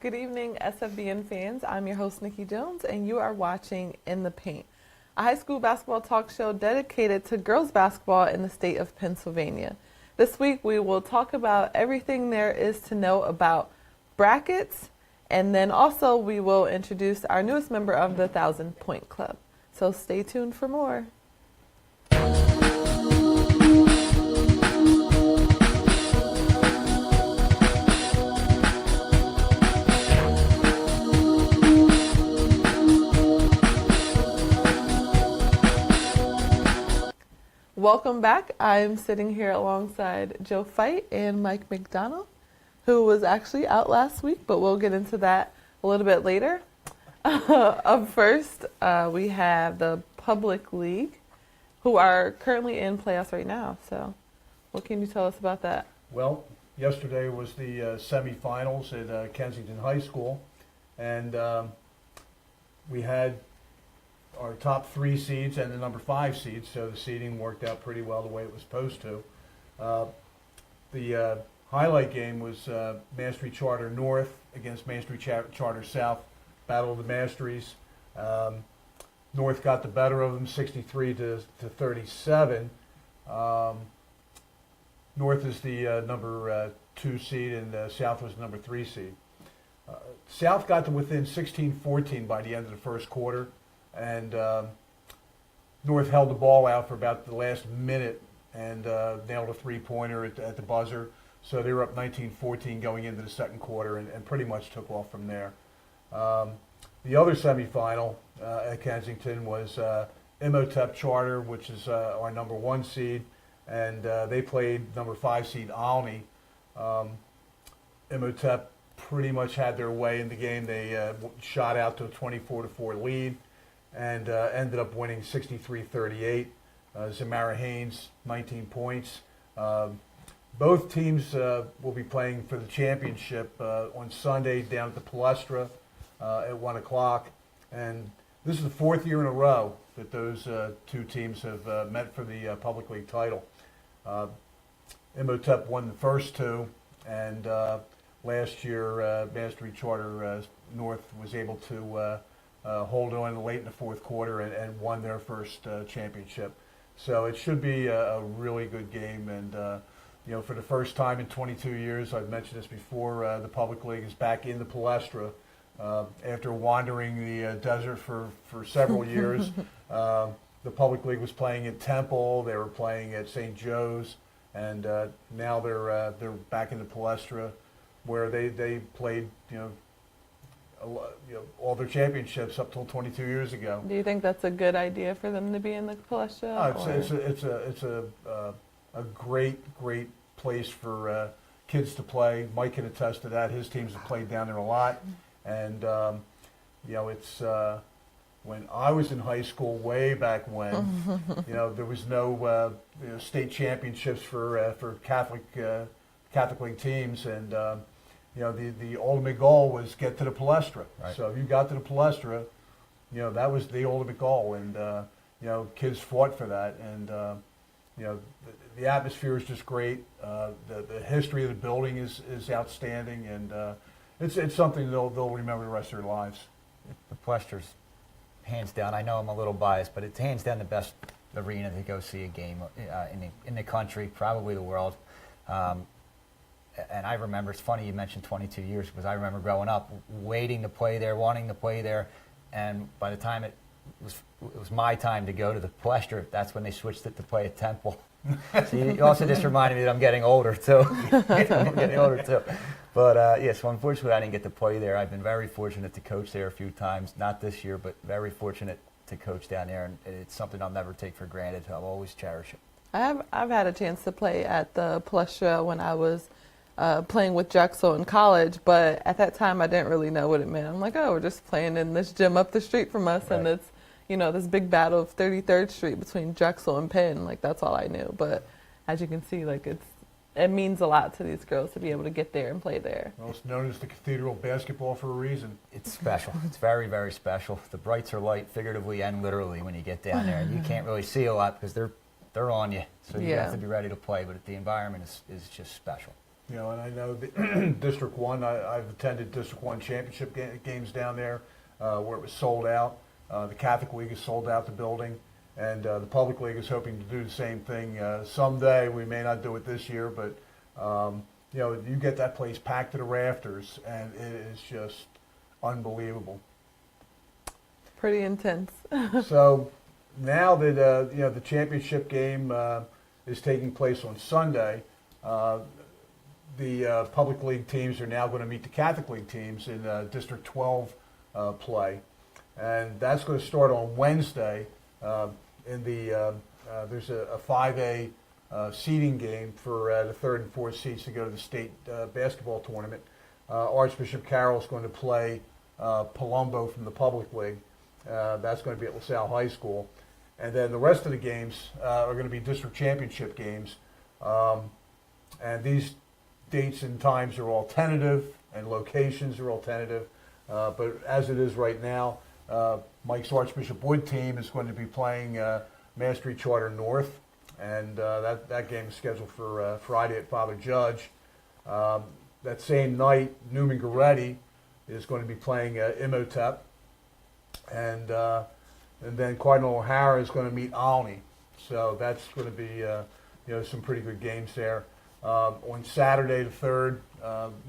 Good evening, SFBN fans. I'm your host, Nicki Jones, and you are watching In the Paint, a high school basketball talk show dedicated to girls basketball in the state of Pennsylvania. This week, we will talk about everything there is to know about brackets, and then also we will introduce our newest member of the 1,000 Point Club. So stay tuned for more. Welcome back. I'm sitting here alongside Joe Fite and Mike McDonald, who was actually out last week, but we'll get into that a little bit later. Up first, we have the Public League, who are currently in playoffs right now. So what can you tell us about that? Well, yesterday was the semifinals at Kensington High School, and we had our top 3 seeds and the number 5 seeds, so the seeding worked out pretty well the way it was supposed to. The highlight game was Mastery Charter North against Mastery Charter South, Battle of the Masteries. North got the better of them, 63 to 37. North is the number 2 seed, and South was the number 3 seed. South got to within 16-14 by the end of the first quarter, and North held the ball out for about the last minute and nailed a three-pointer at the buzzer. So they were up 19-14 going into the second quarter and pretty much took off from there. The other semifinal at Kensington was Imhotep Charter, which is our number 1 seed, and they played number 5 seed Alney. Imhotep pretty much had their way in the game. They shot out to a 24-4 lead and ended up winning 63-38. Zamara Haynes, 19 points. Both teams will be playing for the championship on Sunday down at the Palestra at 1 o'clock. And this is the 4th year in a row that those 2 teams have met for the Public League title. Imhotep won the first 2, and last year Mastery Charter North was able to hold on late in the fourth quarter and won their first championship. So it should be a really good game, and for the first time in 22 years, I've mentioned this before, the Public League is back in the Palestra after wandering the desert for several years. The Public League was playing at Temple, they were playing at St. Joe's, and now they're back in the Palestra, where they played all their championships up till 22 years ago. Do you think that's a good idea for them to be in the Palestra? It's a great place for kids to play. Mike can attest to that. His teams have played down there a lot, and it's when I was in high school, way back when, there was no state championships for Catholic League teams, and the ultimate goal was get to the Palestra. Right. So if you got to the Palestra, that was the ultimate goal, and kids fought for that, and the atmosphere is just great. The history of the building is outstanding, and it's something they'll remember the rest of their lives. The Palestra's hands down. I know I'm a little biased, but it's hands down the best arena to go see a game in the country, probably the world. And I remember, it's funny you mentioned 22 years, because I remember growing up, waiting to play there, wanting to play there, and by the time it was my time to go to the Palestra, that's when they switched it to play at Temple. So you also just reminded me that I'm getting older, too. But, so unfortunately I didn't get to play there. I've been very fortunate to coach there a few times, not this year, but very fortunate to coach down there, and it's something I'll never take for granted. I'll always cherish it. I've had a chance to play at the Palestra when I was playing with Drexel in college, but at that time I didn't really know what it meant. I'm like, oh, we're just playing in this gym up the street from us, right. And it's this big battle of 33rd Street between Drexel and Penn. Like, that's all I knew. But as you can see, like, it means a lot to these girls to be able to get there and play there. Well, it's known as the Cathedral Basketball for a reason. It's special. It's very, very special. The brights are light, figuratively and literally, when you get down there. And you can't really see a lot because they're on you. So you have to be ready to play. But the environment is just special. You know, and I know the District 1, I've attended District 1 championship games down there where it was sold out. The Catholic League has sold out the building, and the Public League is hoping to do the same thing someday. We may not do it this year, but, you know, you get that place packed to the rafters, and it is just unbelievable. Pretty intense. So now that, you know, the championship game is taking place on Sunday, the Public League teams are now going to meet the Catholic League teams in District 12 play. And that's going to start on Wednesday. There's a 5A seeding game for the third and fourth seeds to go to the state basketball tournament. Archbishop Carroll is going to play Palumbo from the Public League. That's going to be at LaSalle High School. And then the rest of the games are going to be district championship games. And these dates and times are all tentative, and locations are all tentative. But as it is right now, Mike's Archbishop Wood team is going to be playing Mastery Charter North, and that game is scheduled for Friday at Father Judge. That same night, Newman Goretti is going to be playing Imhotep, and then Cardinal O'Hara is going to meet Alney. So that's going to be you know, some pretty good games there. On Saturday the 3rd,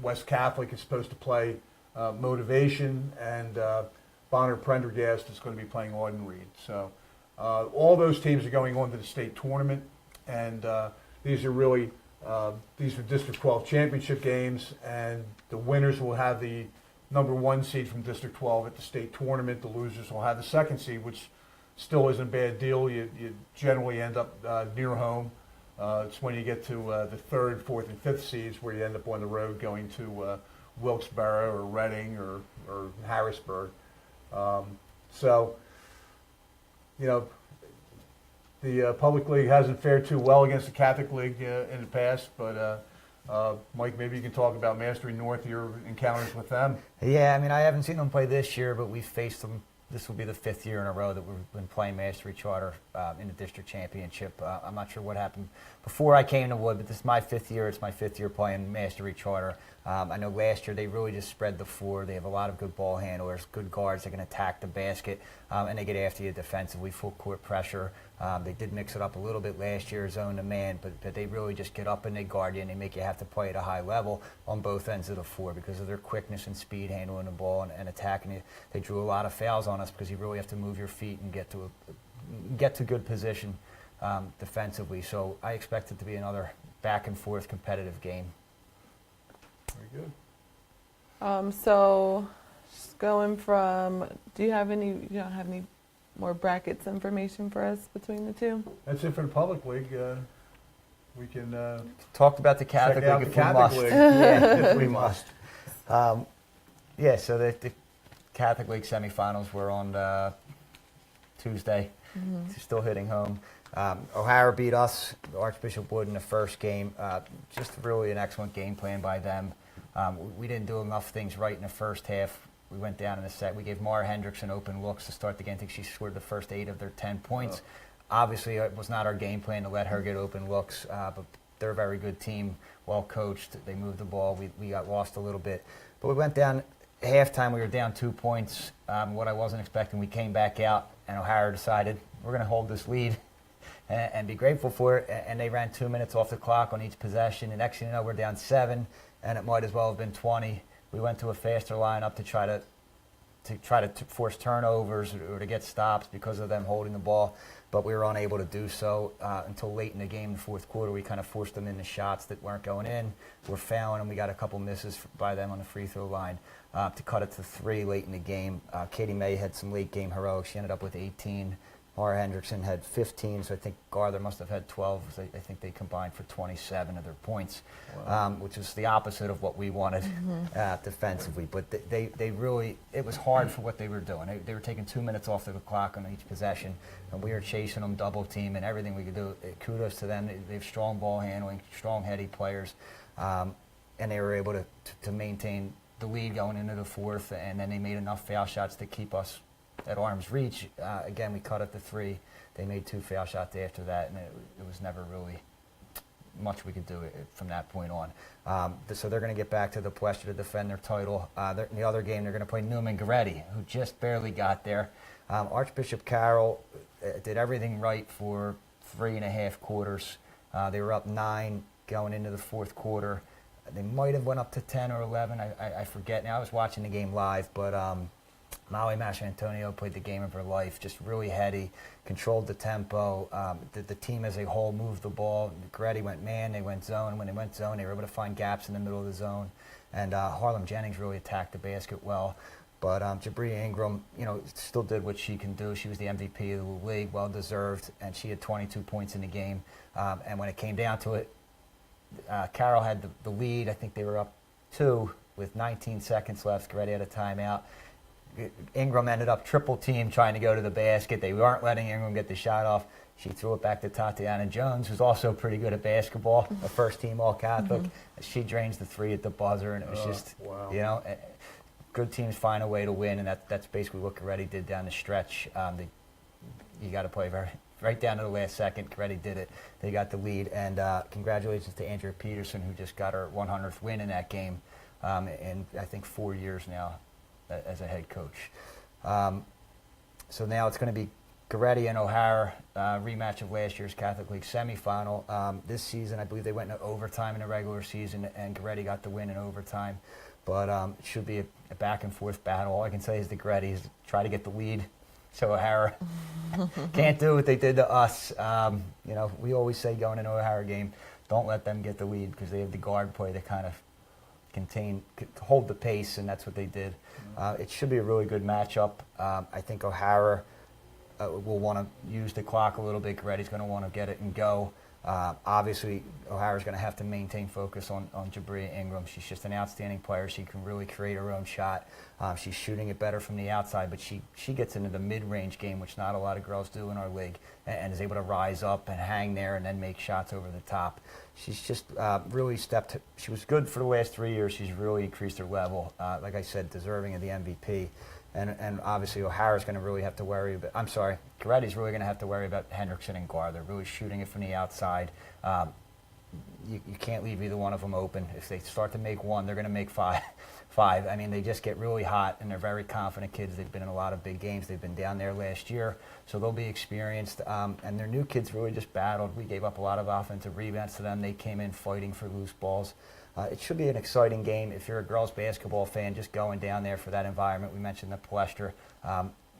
West Catholic is supposed to play Motivation, and Bonner Prendergast is going to be playing Auden Reed. So all those teams are going on to the state tournament, and these are District 12 championship games, and the winners will have the number 1 seed from District 12 at the state tournament. The losers will have the 2nd seed, which still isn't a bad deal. You generally end up near home. It's when you get to the 3rd, 4th, and 5th seeds where you end up on the road going to Wilkes-Barre or Reading or Harrisburg. So, you know, the Public League hasn't fared too well against the Catholic League in the past, but Mike, maybe you can talk about Mastery North, your encounters with them. Yeah, I mean, I haven't seen them play this year, but we've faced them. This will be the 5th year in a row that we've been playing Mastery Charter in the district championship. I'm not sure what happened before I came to Wood, but this is my 5th year. It's my 5th year playing Mastery Charter. I know last year they really just spread the floor. They have a lot of good ball handlers, good guards that can attack the basket, and they get after you defensively, full court pressure. They did mix it up a little bit last year, zone to man, but they really just get up and they guard you, and they make you have to play at a high level on both ends of the floor because of their quickness and speed handling the ball and attacking it. They drew a lot of fouls on us because you really have to move your feet and get to good position defensively. So I expect it to be another back and forth competitive game. Very good. So just going from, do you have any more brackets information for us between the two? That's it for the Public League. We can Talk about the Catholic check out League the if we Catholic must. League. Yeah, if we must. Yeah, so the Catholic League semifinals were on Tuesday. Mm-hmm. It's still hitting home. O'Hara beat us, Archbishop Wood, in the first game. Just really an excellent game plan by them. We didn't do enough things right in the first half. We went down in the set. We gave Mara Hendrickson open looks to start the game. I think she scored the first 8 of their 10 points. Obviously, it was not our game plan to let her get open looks, but they're a very good team, well coached. They moved the ball. We got lost a little bit. But we went down halftime. We were down 2 points. What I wasn't expecting, we came back out, and O'Hara decided we're going to hold this lead and be grateful for it. And they ran 2 minutes off the clock on each possession. And next thing you know, we're down 7, and it might as well have been 20. We went to a faster lineup to try to force turnovers or to get stops because of them holding the ball, but we were unable to do so until late in the game in the fourth quarter. We kind of forced them into shots that weren't going in. We're fouling, and we got a couple misses by them on the free throw line to cut it to 3 late in the game. Katie May had some late game heroics. She ended up with 18. Mara Hendrickson had 15, so I think Garther must have had 12. I think they combined for 27 of their points, which is the opposite of what we wanted defensively. But they really, it was hard for what they were doing. They were taking 2 minutes off the clock on each possession, and we were chasing them, double team, and everything we could do. Kudos to them. They have strong ball handling, strong heady players, and they were able to maintain the lead going into the fourth, and then they made enough foul shots to keep us at arm's reach. Again, we cut it to 3. They made 2 foul shots after that, and it was much we could do from that point on. So they're going to get back to the Puestra to defend their title. In the other game, they're going to play Newman Goretti, who just barely got there. Archbishop Carroll did everything right for 3.5 quarters. They were up 9 going into the fourth quarter. They might have went up to 10 or 11. I forget now. I was watching the game live, but Maui Masha-Antonio played the game of her life, just really heady, controlled the tempo. The team as a whole moved the ball. Goretti went man, they went zone. When they went zone, they were able to find gaps in the middle of the zone. And Harlem Jennings really attacked the basket well. But Jabri Ingram, still did what she can do. She was the MVP of the league, well-deserved, and she had 22 points in the game. And when it came down to it, Carroll had the lead. I think they were up 2 with 19 seconds left. Goretti had a timeout. Ingram ended up triple team trying to go to the basket. They weren't letting Ingram get the shot off. She threw it back to Tatiana Jones, who's also pretty good at basketball, a first-team All-Catholic. She drains the 3 at the buzzer, and it was just, wow. Good teams find a way to win, and that's basically what Goretti did down the stretch. You got to play right down to the last second. Goretti did it. They got the lead, and congratulations to Andrea Peterson, who just got her 100th win in that game in, I think, 4 years now as a head coach. So now it's going to be Goretti and O'Hara, rematch of last year's Catholic League semifinal. This season, I believe they went into overtime in the regular season, and Goretti got the win in overtime. But it should be a back-and-forth battle. All I can say is the Gorettis try to get the lead, so O'Hara can't do what they did to us. We always say going into an O'Hara game, don't let them get the lead because they have the guard play to kind of hold the pace, and that's what they did. It should be a really good matchup. I think O'Hara will want to use the clock a little bit. Goretti's going to want to get it and go. Obviously, O'Hara's going to have to maintain focus on Jabria Ingram. She's just an outstanding player. She can really create her own shot. She's shooting it better from the outside, but she gets into the mid-range game, which not a lot of girls do in our league, and is able to rise up and hang there and then make shots over the top. She's just really she was good for the last 3 years. She's really increased her level. Like I said, deserving of the MVP. And obviously O'Hara's going to really have to worry about, Goretti's really going to have to worry about Hendrickson and Gar. They're really shooting it from the outside. You can't leave either one of them open. If they start to make one, they're going to make five. I mean, they just get really hot, and they're very confident kids. They've been in a lot of big games. They've been down there last year, so they'll be experienced. And their new kids really just battled. We gave up a lot of offensive rebounds to them. They came in fighting for loose balls. It should be an exciting game. If you're a girls basketball fan, just going down there for that environment. We mentioned the Puestra.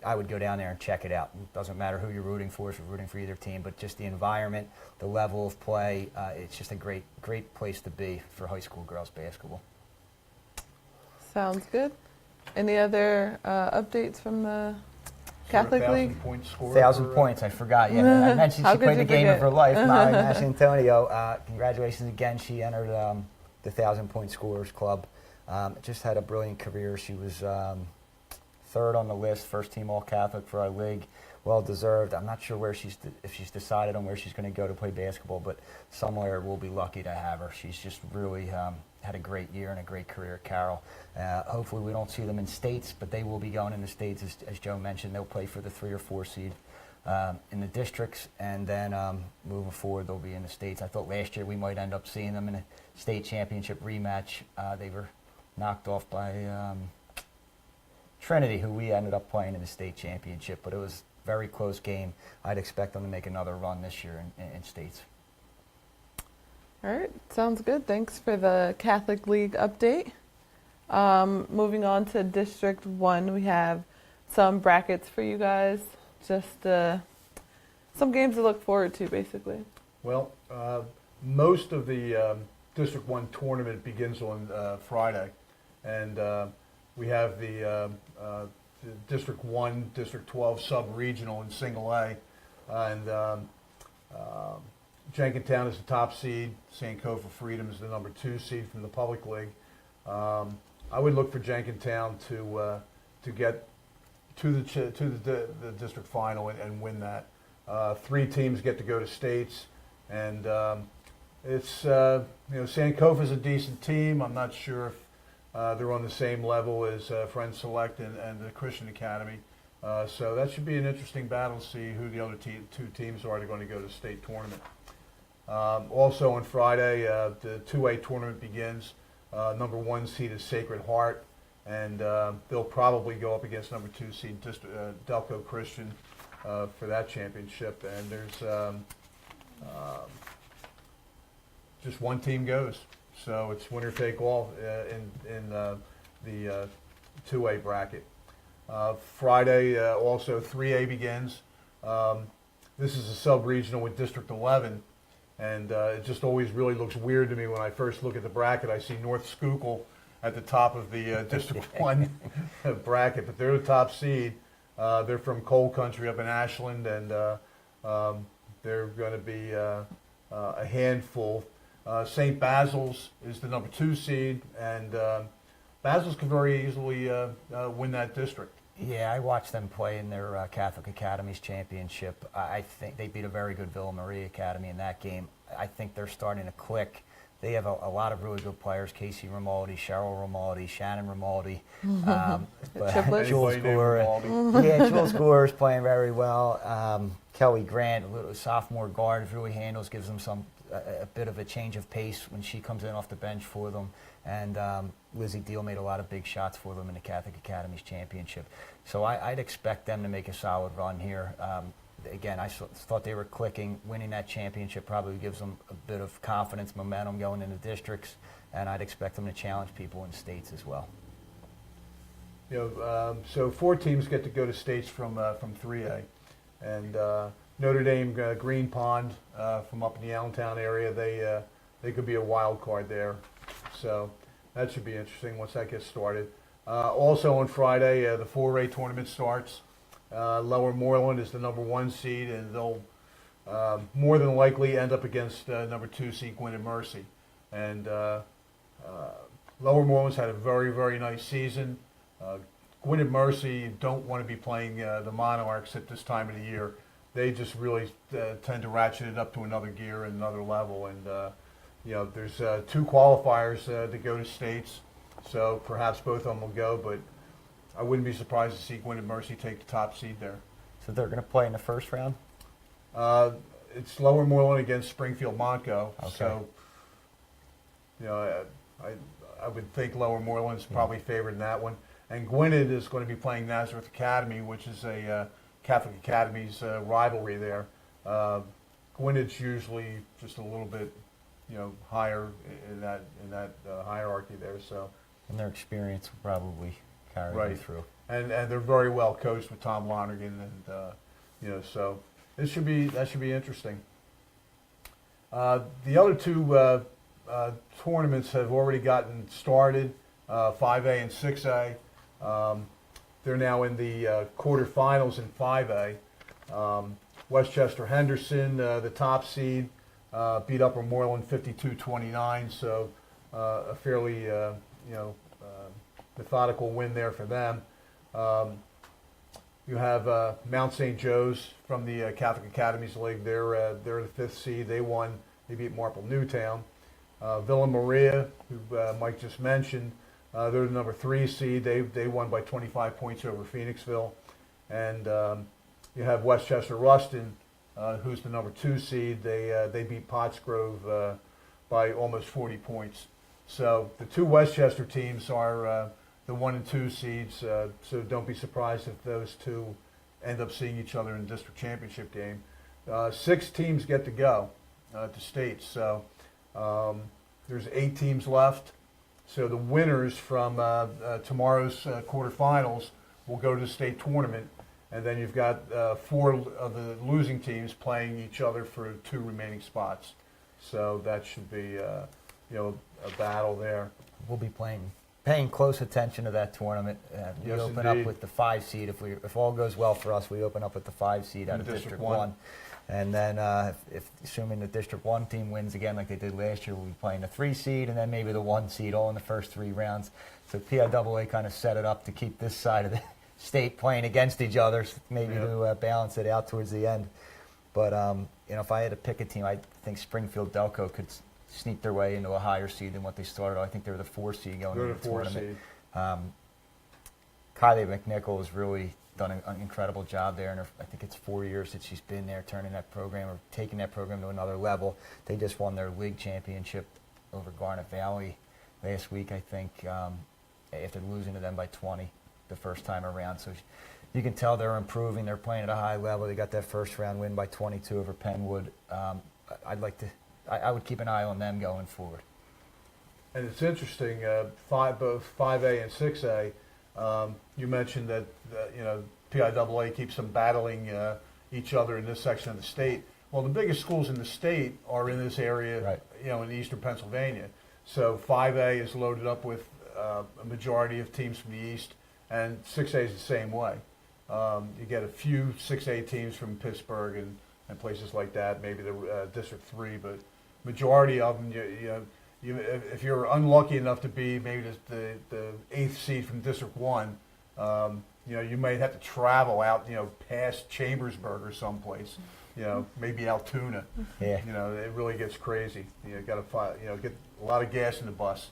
I would go down there and check it out. It doesn't matter who you're rooting for, if you're rooting for either team, but just the environment, the level of play, it's just a great place to be for high school girls basketball. Sounds good. Any other updates from the Catholic League? 1,000-point score. 1,000 points, I forgot. Yeah, I mentioned she played the game of her life, Maui Masha-Antonio. Congratulations again. She entered the 1,000-point scorers club. Just had a brilliant career. She was third on the list, first team All-Catholic for our league. Well deserved. I'm not sure if she's decided on where she's going to go to play basketball, but somewhere we'll be lucky to have her. She's just really had a great year and a great career at Carroll. Hopefully we don't see them in states, but they will be going in the states. As Joe mentioned, they'll play for the 3 or 4 seed in the districts, and then moving forward they'll be in the states. I thought last year we might end up seeing them in a state championship rematch. They were knocked off by Trinity, who we ended up playing in the state championship, but it was a very close game. I'd expect them to make another run this year in states. All right, sounds good. Thanks for the Catholic League update. Moving on to District 1, we have some brackets for you guys. Just some games to look forward to, basically. Well, most of the District 1 tournament begins on Friday, and we have the District 1, District 12 sub-regional in Single A, and Jenkintown is the top seed. St. Cove for Freedom is the number 2 seed from the public league. I would look for Jenkintown to get to the district final and win that. 3 teams get to go to states, and it's St. Cove is a decent team. I'm not sure if they're on the same level as Friends Select and the Christian Academy. So that should be an interesting battle to see who the other 2 teams are that are going to go to state tournament. Also on Friday, the 2A tournament begins. Number 1 seed is Sacred Heart, and they'll probably go up against number 2 seed Delco Christian for that championship. And there's just one team goes, so it's winner take all in the 2A bracket. Friday also 3A begins. This is a sub-regional with District 11, and it just always really looks weird to me when I first look at the bracket. I see North Schuylkill at the top of the District 1 bracket, but they're the top seed. They're from coal country up in Ashland, and they're going to be a handful. St. Basil's is the number 2 seed, and Basil's can very easily win that district. Yeah, I watched them play in their Catholic Academies championship. I think they beat a very good Villa Marie Academy in that game. I think they're starting to click. They have a lot of really good players: Casey Romaldi, Cheryl Romaldi, Shannon Romaldi. Jules Gore. Yeah, Jules Gore is playing very well. Kelly Grant, a little sophomore guard, really handles, gives them a bit of a change of pace when she comes in off the bench for them. And Lizzie Deal made a lot of big shots for them in the Catholic Academies championship. So I'd expect them to make a solid run here. Again, I thought they were clicking. Winning that championship probably gives them a bit of confidence, momentum going into districts, and I'd expect them to challenge people in states as well. So 4 teams get to go to states from 3A, and Notre Dame Green Pond from up in the Allentown area, they could be a wild card there. So that should be interesting once that gets started. Also on Friday, the 4A tournament starts. Lower Moreland is the number 1 seed, and they'll more than likely end up against number 2 seed Gwynedd Mercy. And Lower Moreland's had a very, very nice season. Gwynedd Mercy don't want to be playing the Monarchs at this time of the year. They just really tend to ratchet it up to another gear and another level. And there's 2 qualifiers to go to states, so perhaps both of them will go, but I wouldn't be surprised to see Gwynedd Mercy take the top seed there. So they're going to play in the first round? It's Lower Moreland against Springfield Montco. Okay. So, I would think Lower Moreland's probably favored in that one. And Gwynedd is going to be playing Nazareth Academy, which is a Catholic Academy's rivalry there. Gwynedd's usually just a little bit higher in that hierarchy there. So, and their experience will probably carry them through. And they're very well coached with Tom Lonergan, and so that should be interesting. The other 2 tournaments have already gotten started. 5A and 6A. They're now in the quarterfinals in 5A. Westchester Henderson, the top seed, beat Upper Moreland 52-29, so a fairly methodical win there for them. You have Mount St. Joe's from the Catholic Academies League. They're the 5th seed. They beat Marple Newtown. Villa Maria, who Mike just mentioned, they're the number 3 seed. They won by 25 points over Phoenixville. And you have Westchester Ruston, who's the number 2 seed. They beat Pottsgrove by almost 40 points. So the 2 Westchester teams are the 1 and 2 seeds. So don't be surprised if those 2 end up seeing each other in the district championship game. 6 teams get to go to states. So there's 8 teams left. So the winners from tomorrow's quarterfinals will go to the state tournament, and then you've got 4 of the losing teams playing each other for 2 remaining spots. So that should be a battle there. We'll be paying close attention to that tournament. We Yes, open indeed. up with the 5 seed. If all goes well for us, we open up with the 5 seed out of District 1. And then if assuming the District 1 team wins again like they did last year, we'll be playing the 3 seed and then maybe the 1 seed all in the first 3 rounds. So PIAA kind of set it up to keep this side of the state playing against each other, maybe to balance it out towards the end. But if I had to pick a team, I think Springfield Delco could sneak their way into a higher seed than what they started. I think they were the 4 seed going into the tournament. Kylie McNichol has really done an incredible job there, and I think it's 4 years that she's been there, turning that program or taking that program to another level. They just won their league championship over Garnet Valley last week, I think, after losing to them by 20 the first time around. So you can tell they're improving. They're playing at a high level. They got that first round win by 22 over Penwood. I would keep an eye on them going forward. And it's interesting, both 5A and 6A. You mentioned that PIAA keeps them battling each other in this section of the state. Well, the biggest schools in the state are in this area, right, in eastern Pennsylvania. So 5A is loaded up with a majority of teams from the east, and 6A is the same way. You get a few 6A teams from Pittsburgh and places like that, maybe the District 3, but majority of them, if you're unlucky enough to be maybe the 8th seed from District 1, you might have to travel out, past Chambersburg or someplace, maybe Altoona. Yeah. It really gets crazy. You got to get a lot of gas in the bus.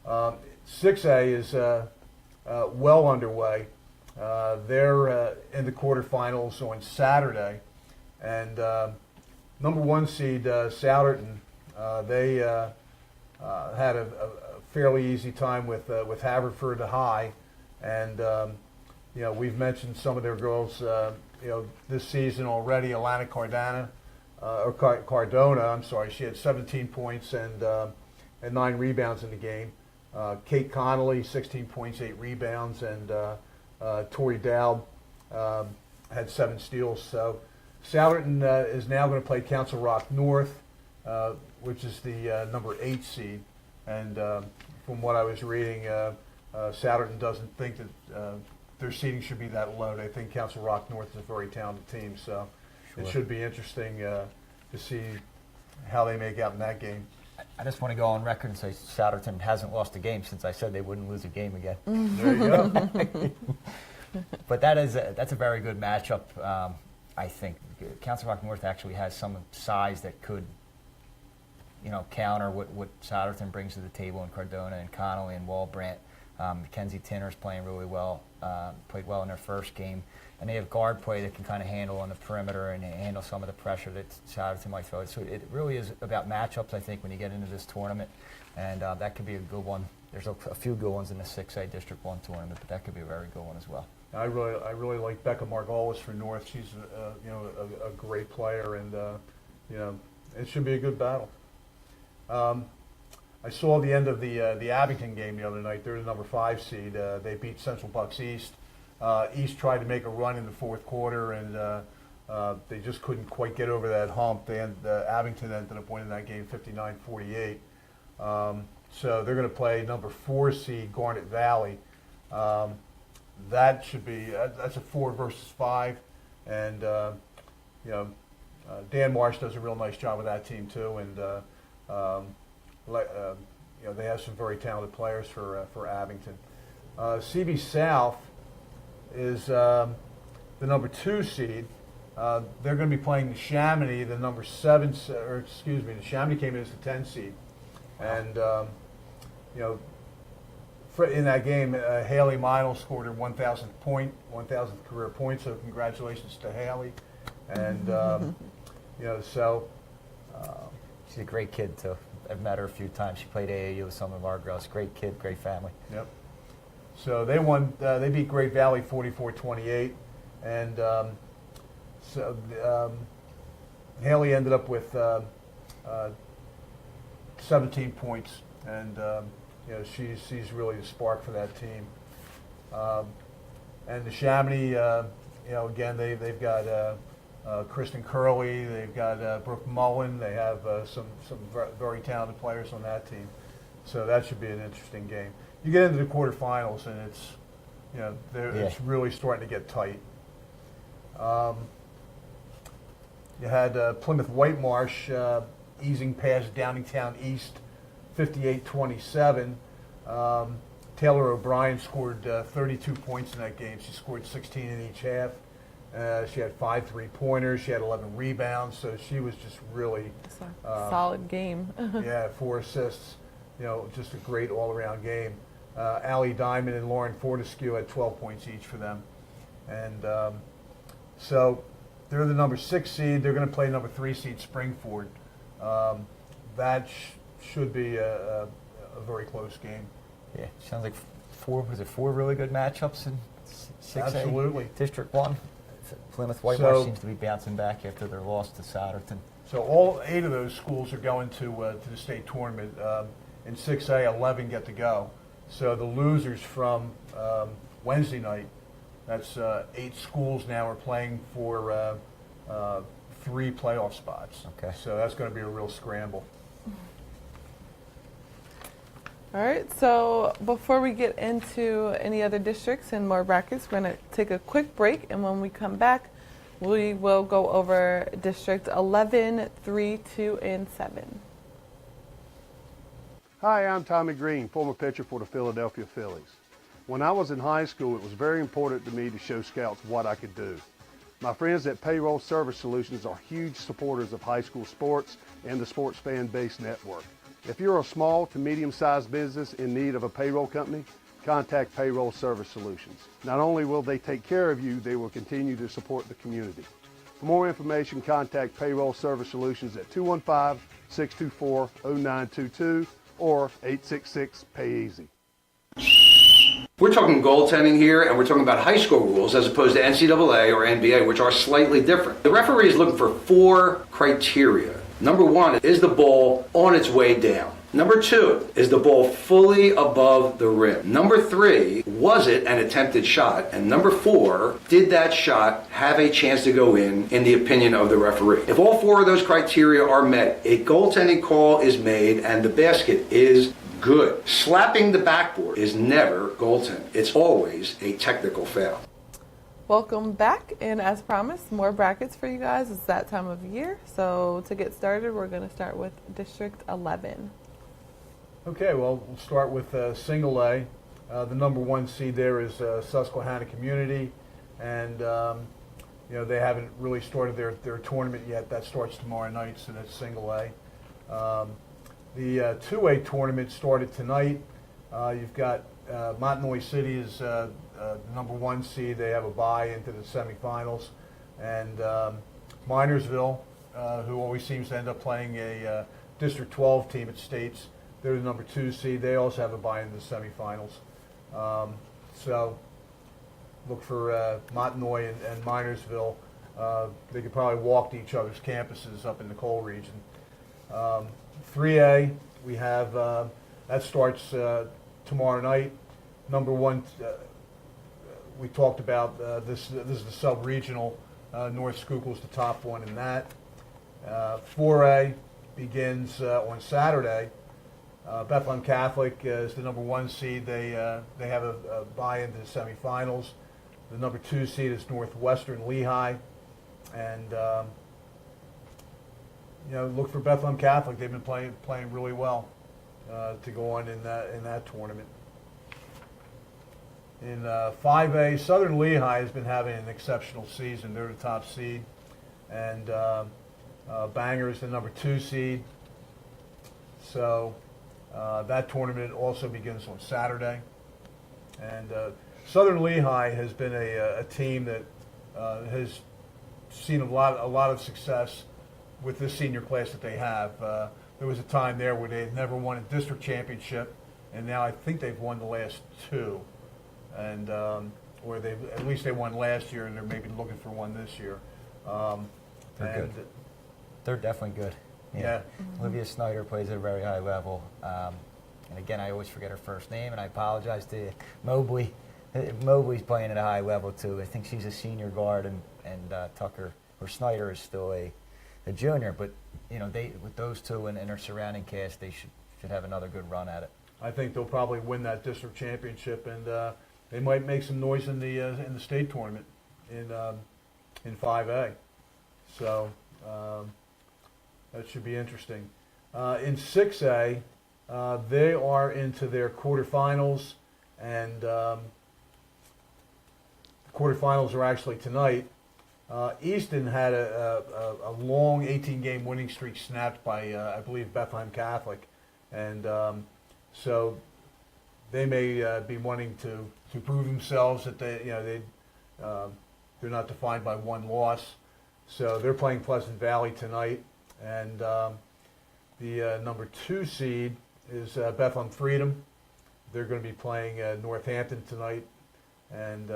6A is well underway. They're in the quarterfinals on Saturday, and number 1 seed Souderton, they had a fairly easy time with Haverford High, and we've mentioned some of their girls this season already. Alana Cardona, I'm sorry, she had 17 points and 9 rebounds in the game. Kate Connolly, 16 points, 8 rebounds, and Tori Dowd had 7 steals. So Souderton is now going to play Council Rock North, which is the number 8 seed. And from what I was reading, Souderton doesn't think that their seeding should be that low. They think Council Rock North is a very talented team. So It should be interesting to see how they make out in that game. I just want to go on record and say Souderton hasn't lost a game since I said they wouldn't lose a game again. There you go. But that's a very good matchup. I think Council Rock North actually has some size that could, counter what Souderton brings to the table, and Cardona and Connolly and Walbrandt. Mackenzie Tinner's playing really well, played well in their first game. And they have guard play that can kind of handle on the perimeter and handle some of the pressure that Souderton might throw. So it really is about matchups, I think, when you get into this tournament. And that could be a good one. There's a few good ones in the 6A District 1 tournament, but that could be a very good one as well. I really like Becca Margolis for North. She's a great player, and it should be a good battle. I saw the end of the Abington game the other night. They're the number 5 seed. They beat Central Bucks East. East tried to make a run in the fourth quarter, and they just couldn't quite get over that hump. Abington ended up winning that game 59-48. So they're going to play number 4 seed Garnet Valley. That should be that's a 4 versus 5, and Dan Marsh does a real nice job with that team too, and they have some very talented players for Abington. CB South is the number 2 seed. They're going to be playing Neshaminy, the number 7, or excuse me, Neshaminy came in as the 10 seed, and in that game, Haley Meinl scored her 1,000th career point. So congratulations to Haley, and she's a great kid too. I've met her a few times. She played AAU with some of our girls. Great kid, great family. Yep. So they won. They beat Great Valley 44-28, and Haley ended up with 17 points, and she's really the spark for that team. And the Chamonix, again they've got Kristen Curley, they've got Brooke Mullen. They have some very talented players on that team. So that should be an interesting game. You get into the quarterfinals, and it's it's really starting to get tight. You had Plymouth Whitemarsh easing past Downingtown East, 58-27. Taylor O'Brien scored 32 points in that game. She scored 16 in each half. She had 5 3-pointers. She had 11 rebounds. So she was just really solid game. 4 assists. Just a great all-around game. Allie Diamond and Lauren Fortescue had 12 points each for them. And so they're the number 6 seed. They're going to play number 3 seed Springford. That should be a very close game. Yeah, sounds like four really good matchups in 6A? Absolutely. District 1. Plymouth Whitemarsh seems to be bouncing back after their loss to Souderton. So all 8 of those schools are going to the state tournament. In 6A, 11 get to go. So the losers from Wednesday night, that's 8 schools now are playing for 3 playoff spots. Okay. So that's going to be a real scramble. All right, so before we get into any other districts and more brackets, we're going to take a quick break, and when we come back, we will go over District 11, 3, 2, and 7. Hi, I'm Tommy Green, former pitcher for the Philadelphia Phillies. When I was in high school, it was very important to me to show scouts what I could do. My friends at Payroll Service Solutions are huge supporters of high school sports and the Sports Fan Base Network. If you're a small to medium-sized business in need of a payroll company, contact Payroll Service Solutions. Not only will they take care of you, they will continue to support the community. For more information, contact Payroll Service Solutions at 215-624-0922 or 866-PAY-EASY. We're talking goaltending here, and we're talking about high school rules as opposed to NCAA or NBA, which are slightly different. The referee is looking for 4 criteria. Number 1, is the ball on its way down? Number 2, is the ball fully above the rim? Number 3, was it an attempted shot? And number 4, did that shot have a chance to go in the opinion of the referee? If all 4 of those criteria are met, a goaltending call is made and the basket is good. Slapping the backboard is never goaltending. It's always a technical foul. Welcome back, and as promised, more brackets for you guys. It's that time of year, so to get started, we're going to start with District 11. Okay, well, we'll start with Single A. The number 1 seed there is Susquehanna Community, and they haven't really started their tournament yet. That starts tomorrow night, so that's Single A. The 2A tournament started tonight. You've got Montenoy City is the number 1 seed. They have a bye into the semifinals, and Minersville, who always seems to end up playing a District 12 team at States, they're the number 2 seed. They also have a bye into the semifinals. So look for Montenoy and Minersville. They could probably walk to each other's campuses up in the coal region. 3A, we have that starts tomorrow night. Number 1, we talked about this is the sub-regional. North Schuylkill's the top one in that. 4A begins on Saturday. Bethlehem Catholic is the number 1 seed. They have a bye into the semifinals. The number 2 seed is Northwestern Lehigh, and look for Bethlehem Catholic. They've been playing really well to go on in that tournament. In 5A, Southern Lehigh has been having an exceptional season. They're the top seed, and Bangor is the number 2 seed. So that tournament also begins on Saturday. And Southern Lehigh has been a team that has seen a lot of success with this senior class that they have. There was a time there where they had never won a district championship, and now I think they've won the last 2. And or at least they won last year, and they're maybe looking for one this year. They're good. They're definitely good. Yeah. Mm-hmm. Olivia Snyder plays at a very high level. And again, I always forget her first name, and I apologize to you. Mobley. Mobley's playing at a high level, too. I think she's a senior guard, and Tucker, or Snyder, is still a junior. But, they with those 2 and their surrounding cast, they should have another good run at it. I think they'll probably win that district championship, and they might make some noise in the state tournament in 5A. So that should be interesting. In 6A, they are into their quarterfinals, and the quarterfinals are actually tonight. Easton had a long 18-game winning streak snapped by, I believe, Bethlehem Catholic, and so they may be wanting to prove themselves that they're not defined by one loss. So they're playing Pleasant Valley tonight, and the number 2 seed is Bethlehem Freedom. They're going to be playing Northampton tonight, and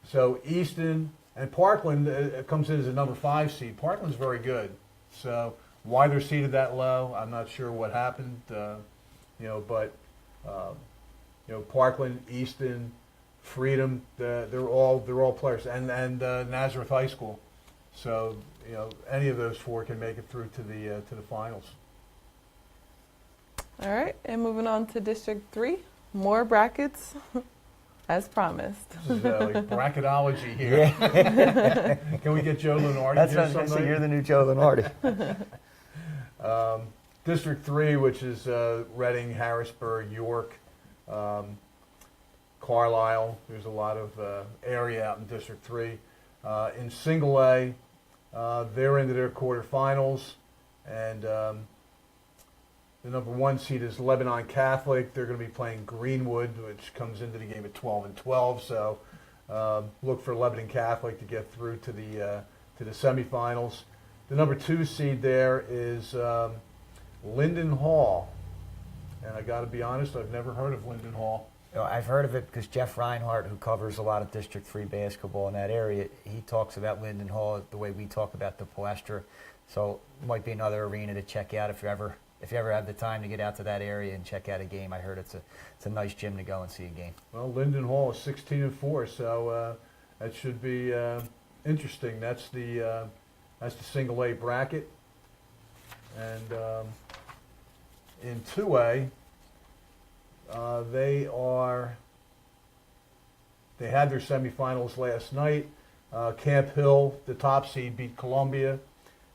so Easton and Parkland comes in as a number 5 seed. Parkland's very good, so why they're seeded that low, I'm not sure what happened. But Parkland, Easton, Freedom, they're all players, and Nazareth High School. So any of those 4 can make it through to the finals. All right, and moving on to District 3, more brackets, as promised. This is like bracketology here. Yeah. Can we get Joe Lenardi That's here what I'm saying. sometime? You're the new Joe Lenardi. District 3, which is Reading, Harrisburg, York, Carlisle. There's a lot of area out in District 3. In Single A, they're into their quarterfinals, and the number 1 seed is Lebanon Catholic. They're going to be playing Greenwood, which comes into the game at 12-12. So look for Lebanon Catholic to get through to the semifinals. The number 2 seed there is Linden Hall, and I got to be honest, I've never heard of Linden Hall. I've heard of it because Jeff Reinhardt, who covers a lot of District 3 basketball in that area, he talks about Linden Hall the way we talk about the Palestra. So it might be another arena to check out if you ever have the time to get out to that area and check out a game. I heard it's a nice gym to go and see a game. Well, Linden Hall is 16-4, so that should be interesting. That's the Single A bracket, and in 2A. They had their semifinals last night. Camp Hill, the top seed, beat Columbia,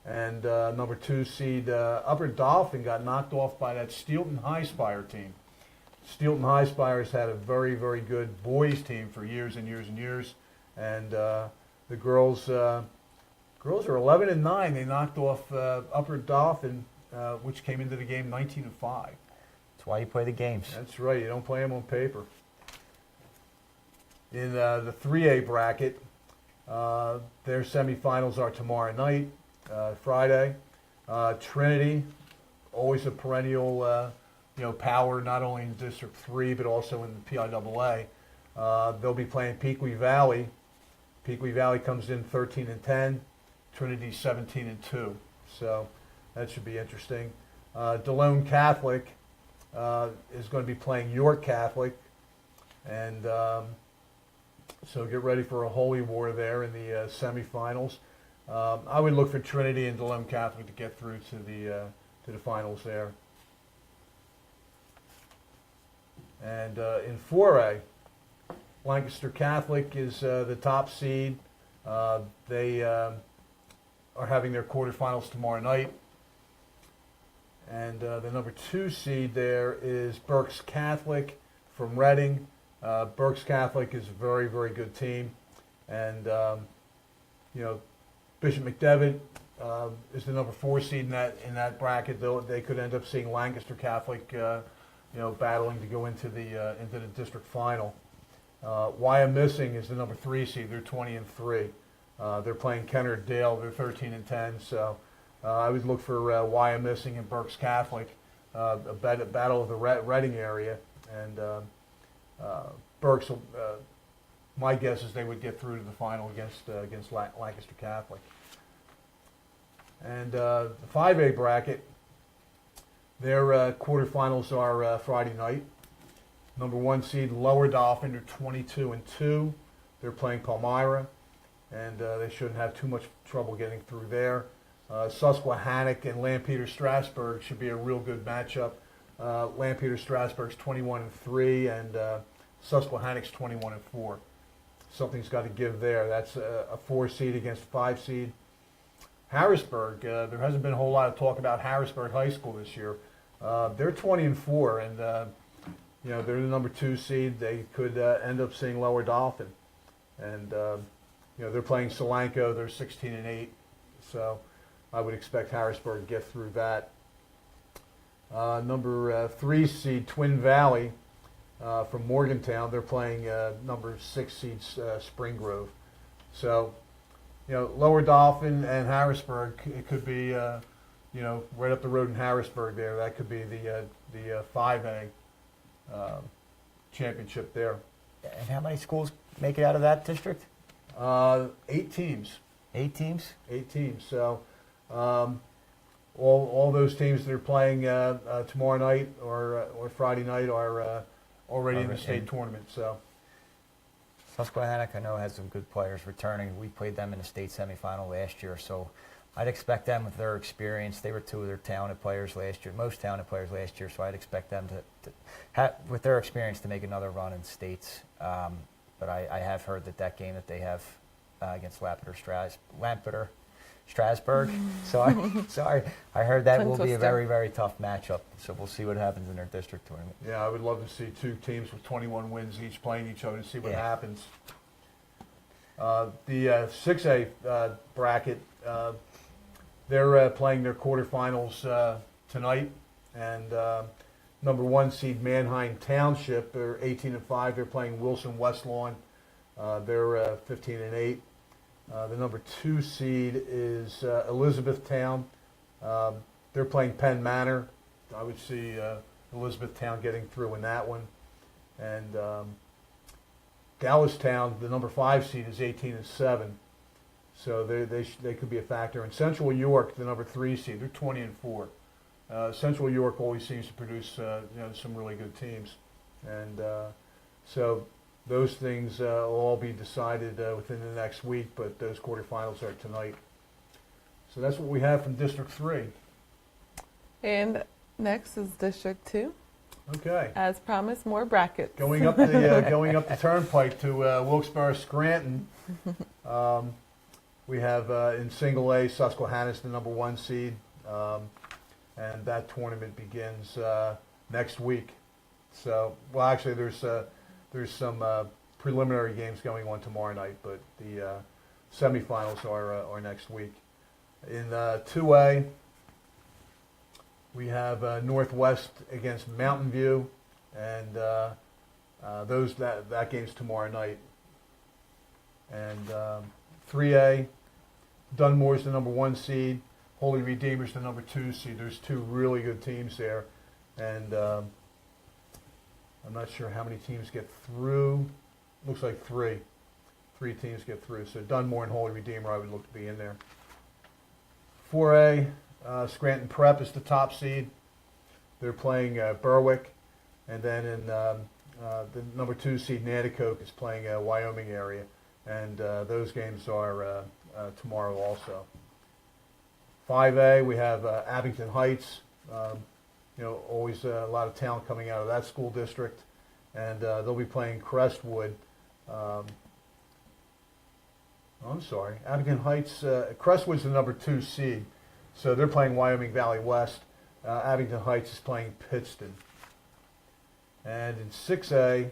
and number 2 seed Upper Dauphin got knocked off by that Steelton High Spire team. Steelton High Spire's had a very, very good boys team for years and years and years, and the girls are 11-9. They knocked off Upper Dauphin, which came into the game 19-5. That's why you play the games. That's right. You don't play them on paper. In the 3A bracket, their semifinals are tomorrow night, Friday. Trinity, always a perennial, power, not only in District 3 but also in the PIAA. They'll be playing Pequea Valley. Pequea Valley comes in 13-10. Trinity 17-2. So that should be interesting. DeLone Catholic is going to be playing York Catholic, and so get ready for a holy war there in the semifinals. I would look for Trinity and DeLone Catholic to get through to the finals there. And in 4A, Lancaster Catholic is the top seed. They are having their quarterfinals tomorrow night. And the number 2 seed there is Berks Catholic from Reading. Berks Catholic is a very, very good team. And, Bishop McDevitt is the number 4 seed in that bracket. They could end up seeing Lancaster Catholic, battling to go into the district final. Wyomissing is the number 3 seed. They're 20-3. They're playing Kennard Dale. They're 13-10. So I would look for Wyomissing and Berks Catholic, a battle of the Reading area, and Berks. My guess is they would get through to the final against Lancaster Catholic. And the 5A bracket, their quarterfinals are Friday night. Number 1 seed Lower Dauphin, they're 22-2. They're playing Palmyra, and they shouldn't have too much trouble getting through there. Susquehannock and Lampeter Strasburg should be a real good matchup. Lampeter Strasburg's 21-3, and Susquehannock's 21-4. Something's got to give there. That's a 4 seed against a 5 seed. Harrisburg, there hasn't been a whole lot of talk about Harrisburg High School this year. They're 20-4, and they're the number 2 seed. They could end up seeing Lower Dauphin, and they're playing Solanco. They're 16-8, so I would expect Harrisburg to get through that. Number 3 seed Twin Valley. from Morgantown. They're playing number 6 seed Spring Grove. So, Lower Dolphin and Harrisburg, it could be, right up the road in Harrisburg there. That could be the 5A championship there. And how many schools make it out of that district? 8 teams. 8 teams? 8 teams. So all those teams that are playing tomorrow night or Friday night are already in the state tournament. So Susquehanna, I know, has some good players returning. We played them in the state semifinal last year, so I'd expect them with their experience. They were 2 of their talented players last year, most talented players last year, so I'd expect them to have, with their experience, to make another run in states. But I have heard that game that they have against Lampeter Strasburg. Sorry, I heard that will be a very, very tough matchup. So we'll see what happens in their district tournament. Yeah, I would love to see 2 teams with 21 wins each playing each other to see what happens. The 6A bracket, they're playing their quarterfinals tonight, and number 1 seed Manheim Township, they're 18-5. They're playing Wilson West Lawn. They're 15-8. The number 2 seed is Elizabethtown. They're playing Penn Manor. I would see Elizabethtown getting through in that one. And Dallastown, the number 5 seed, is 18-7. So they could be a factor. And Central York, the number 3 seed, they're 20-4. Central York always seems to produce some really good teams. And so those things will all be decided within the next week, but those quarterfinals are tonight. So that's what we have from District 3. And next is District 2. Okay. As promised, more brackets. Going up the turnpike to Wilkes-Barre Scranton, we have in Single A, Susquehanna's the number 1 seed, and that tournament begins next week. So, well, actually, there's some preliminary games going on tomorrow night, but the semifinals are next week. In 2A, we have Northwest against Mountain View, and that game's tomorrow night. And 3A, Dunmore's the number 1 seed, Holy Redeemer's the number 2 seed. There's 2 really good teams there, and I'm not sure how many teams get through. Looks like 3. 3 teams get through. So Dunmore and Holy Redeemer, I would look to be in there. 4A, Scranton Prep is the top seed. They're playing Berwick. And then in the number 2 seed, Nanticoke, is playing Wyoming area. And those games are tomorrow also. 5A, we have Abington Heights. Always a lot of talent coming out of that school district. And they'll be playing Crestwood. I'm sorry, Abington Heights, Crestwood's the number 2 seed. So they're playing Wyoming Valley West. Abington Heights is playing Pittston. And in 6A,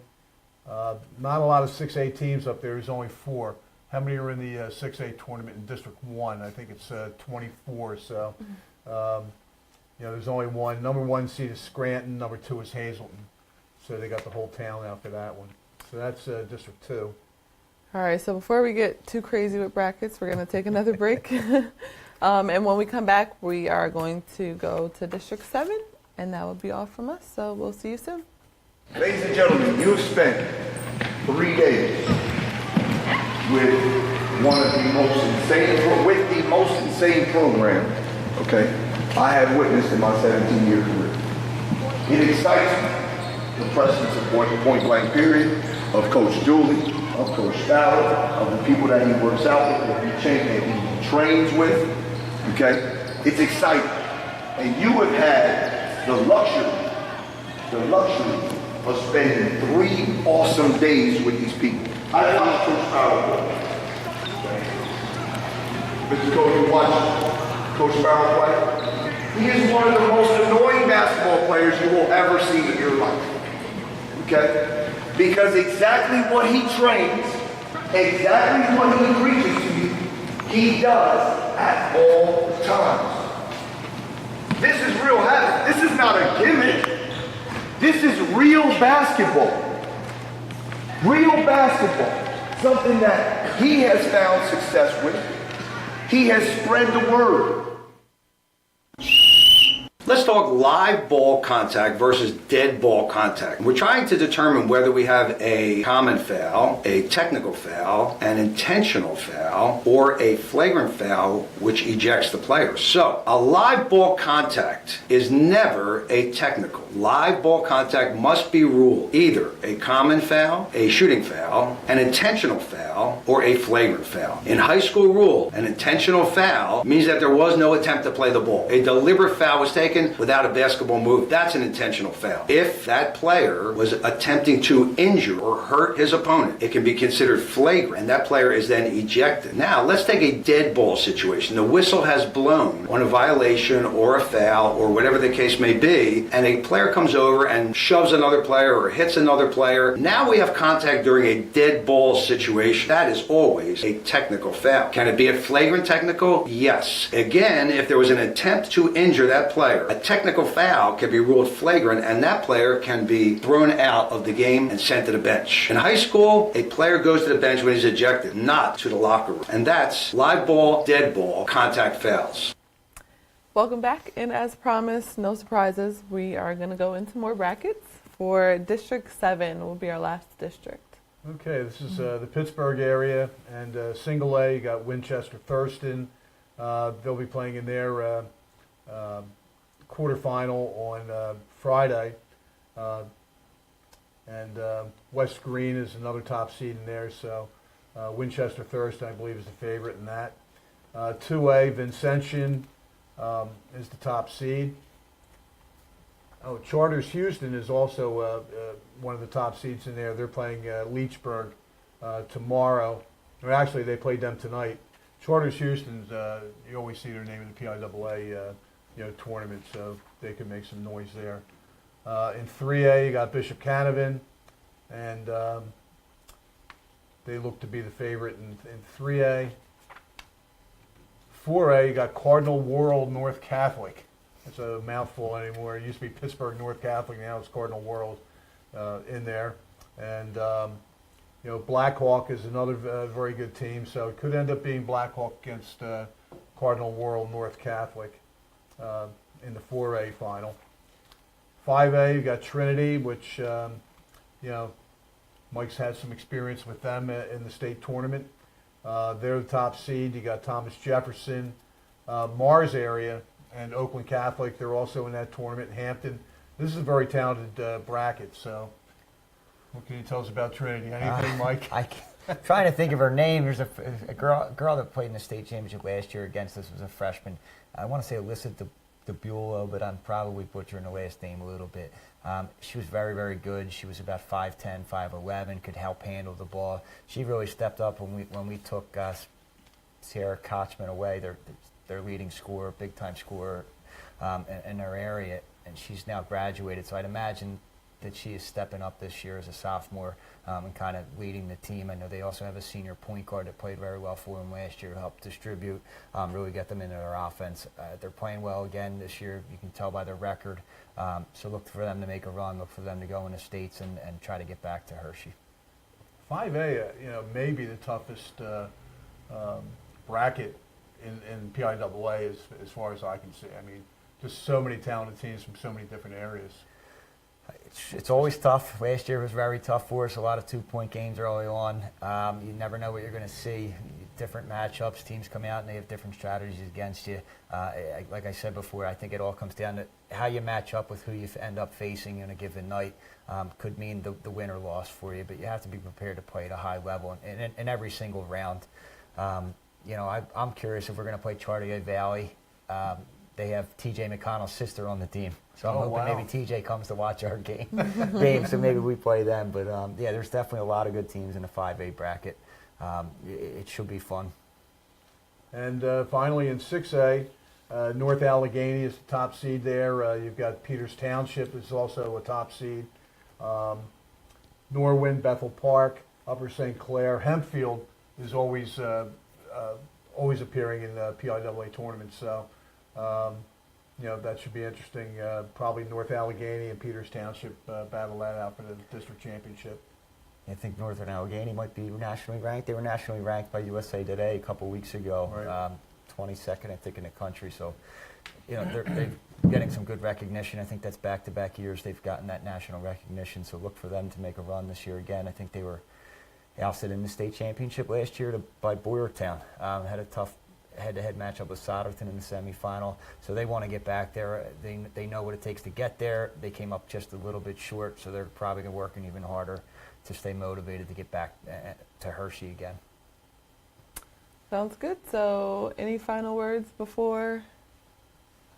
not a lot of 6A teams up there. There's only 4. How many are in the 6A tournament in District 1? I think it's 24. So, there's only 1. Number 1 seed is Scranton. Number 2 is Hazleton. So they got the whole town out for that one. So that's District 2. All right, so before we get too crazy with brackets, we're going to take another break. And when we come back, we are going to go to District 7, and that will be all from us. So we'll see you soon. Ladies and gentlemen, you've spent 3 days with the most insane program, okay, I have witnessed in my 17-year career. It excites me, the presence of point blank period, of Coach Dooley, of Coach Fowler, of the people that he works out with, that he trains with, okay? It's exciting. And you have had the luxury of spending 3 awesome days with these people. I watched Coach Fowler play. Mr. Coach, you watch Coach Fowler play? He is one of the most annoying basketball players you will ever see in your life. Okay? Because exactly what he trains, exactly what he preaches to you, he does at all times. This is real habit. This is not a gimmick. This is real basketball. Real basketball, something that he has found success with. He has spread the word. Let's talk live ball contact versus dead ball contact. We're trying to determine whether we have a common foul, a technical foul, an intentional foul, or a flagrant foul which ejects the player. So, a live ball contact is never a technical. Live ball contact must be ruled either a common foul, a shooting foul, an intentional foul, or a flagrant foul. In high school rule, an intentional foul means that there was no attempt to play the ball. A deliberate foul was taken without a basketball move. That's an intentional foul. If that player was attempting to injure or hurt his opponent, it can be considered flagrant, and that player is then ejected. Now, let's take a dead ball situation. The whistle has blown on a violation or a foul or whatever the case may be, and a player comes over and shoves another player or hits another player. Now we have contact during a dead ball situation. That is always a technical foul. Can it be a flagrant technical? Yes. Again, if there was an attempt to injure that player, a technical foul can be ruled flagrant, and that player can be thrown out of the game and sent to the bench. In high school, a player goes to the bench when he's ejected, not to the locker room. And that's live ball, dead ball, contact fouls. Welcome back, and as promised, no surprises. We are going to go into more brackets. For District 7 will be our last district. Okay, this is the Pittsburgh area, and single A, you got Winchester Thurston. They'll be playing in their quarterfinal on Friday. And West Green is another top seed in there, so Winchester Thurston, I believe, is the favorite in that. 2A, Vincentian is the top seed. Oh, Charters Houston is also one of the top seeds in there. They're playing Leechburg tomorrow. Or actually, they played them tonight. Charters Houston's, you always see their name in the PIAA tournament, so they can make some noise there. In 3A, you got Bishop Canavan, and they look to be the favorite in 3A. 4A, you got Cardinal World North Catholic. It's a mouthful anymore. It used to be Pittsburgh North Catholic. Now it's Cardinal World in there. And, Blackhawk is another very good team. So it could end up being Blackhawk against Cardinal World North Catholic in the 4A final. 5A, you got Trinity, which, Mike's had some experience with them in the state tournament. They're the top seed. You got Thomas Jefferson, Mars area, and Oakland Catholic. They're also in that tournament. Hampton. This is a very talented bracket. So, what can you tell us about Trinity? Anything, Mike? I'm trying to think of her name. There's a girl that played in the state championship last year against us, was a freshman. I want to say Alyssa DeBulo, but I'm probably butchering the last name a little bit. She was very, very good. She was about 5'10", 5'11", could help handle the ball. She really stepped up when we took Sierra Kochman away, their leading scorer, big-time scorer in their area, and she's now graduated. So I'd imagine that she is stepping up this year as a sophomore and kind of leading the team. I know they also have a senior point guard that played very well for them last year, helped distribute, really get them into their offense. They're playing well again this year. You can tell by their record. So look for them to make a run. Look for them to go in the States and try to get back to Hershey. 5A, may be the toughest bracket in PIAA as far as I can see. I mean, just so many talented teams from so many different areas. It's always tough. Last year was very tough for us. A lot of two-point games early on. You never know what you're going to see. Different matchups. Teams come out and they have different strategies against you. Like I said before, I think it all comes down to how you match up with who you end up facing in a given night. Could mean the win or loss for you, but you have to be prepared to play at a high level in every single round. I'm curious if we're going to play Chartier Valley. They have T.J. McConnell's sister on the team. So I'm hoping maybe T.J. comes to watch our game, so maybe we play them. But, there's definitely a lot of good teams in the 5A bracket. It should be fun. And finally in 6A, North Allegheny is the top seed there. You've got Peters Township is also a top seed. Norwin, Bethel Park, Upper St. Clair. Hempfield is always appearing in the PIAA tournament. So, that should be interesting. Probably North Allegheny and Peters Township battle that out for the district championship. I think Northern Allegheny might be nationally ranked. They were nationally ranked by USA Today a couple weeks ago, Right. 22nd, I think, in the country. So, they're getting some good recognition. I think that's back-to-back years they've gotten that national recognition. So look for them to make a run this year again. I think they were ousted in the state championship last year by Boyertown. Had a tough head-to-head matchup with Soderton in the semifinal. So they want to get back there. They know what it takes to get there. They came up just a little bit short, so they're probably working even harder to stay motivated to get back to Hershey again. Sounds good. So any final words before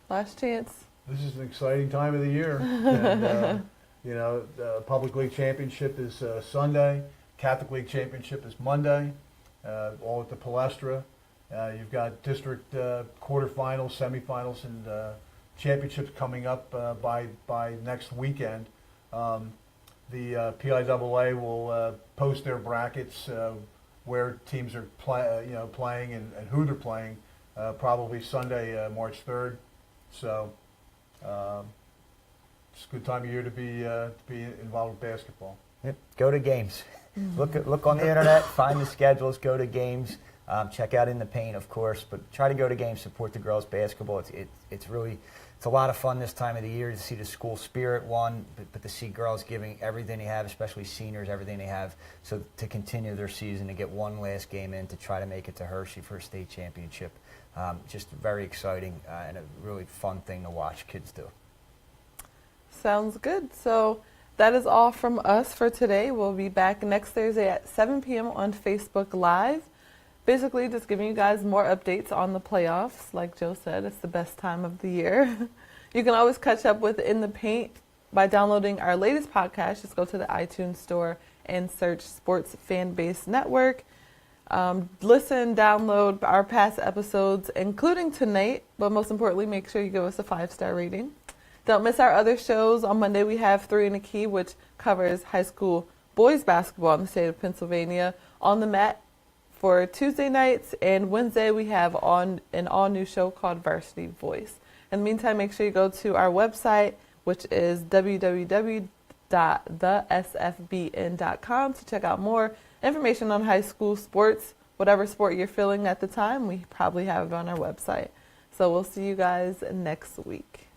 last chance? This is an exciting time of the year. And, the Public League Championship is Sunday. Catholic League Championship is Monday, all at the Palestra. You've got district quarterfinals, semifinals, and championships coming up by next weekend. The PIAA will post their brackets where teams are playing and who they're playing, probably Sunday, March 3rd. So it's a good time of year to be involved with basketball. Yep. Go to games. Look on the internet, find the schedules, go to games. Check out In the Paint, of course, but try to go to games, support the girls' basketball. It's a lot of fun this time of the year to see the school spirit, but to see girls giving everything they have, especially seniors, everything they have, so to continue their season, to get one last game in, to try to make it to Hershey for a state championship. Just very exciting and a really fun thing to watch kids do. Sounds good. So that is all from us for today. We'll be back next Thursday at 7 p.m. on Facebook Live. Basically, just giving you guys more updates on the playoffs. Like Joe said, it's the best time of the year. You can always catch up with In the Paint by downloading our latest podcast. Just go to the iTunes store and search Sports Fan Base Network. Listen, download our past episodes, including tonight, but most importantly, make sure you give us a 5-star rating. Don't miss our other shows. On Monday, we have 3 in a Key, which covers high school boys basketball in the state of Pennsylvania. On the Mat for Tuesday nights, and Wednesday we have on an all-new show called Varsity Voice. In the meantime, make sure you go to our website, which is www.thesfbn.com, to check out more information on high school sports. Whatever sport you're feeling at the time, we probably have it on our website. So we'll see you guys next week.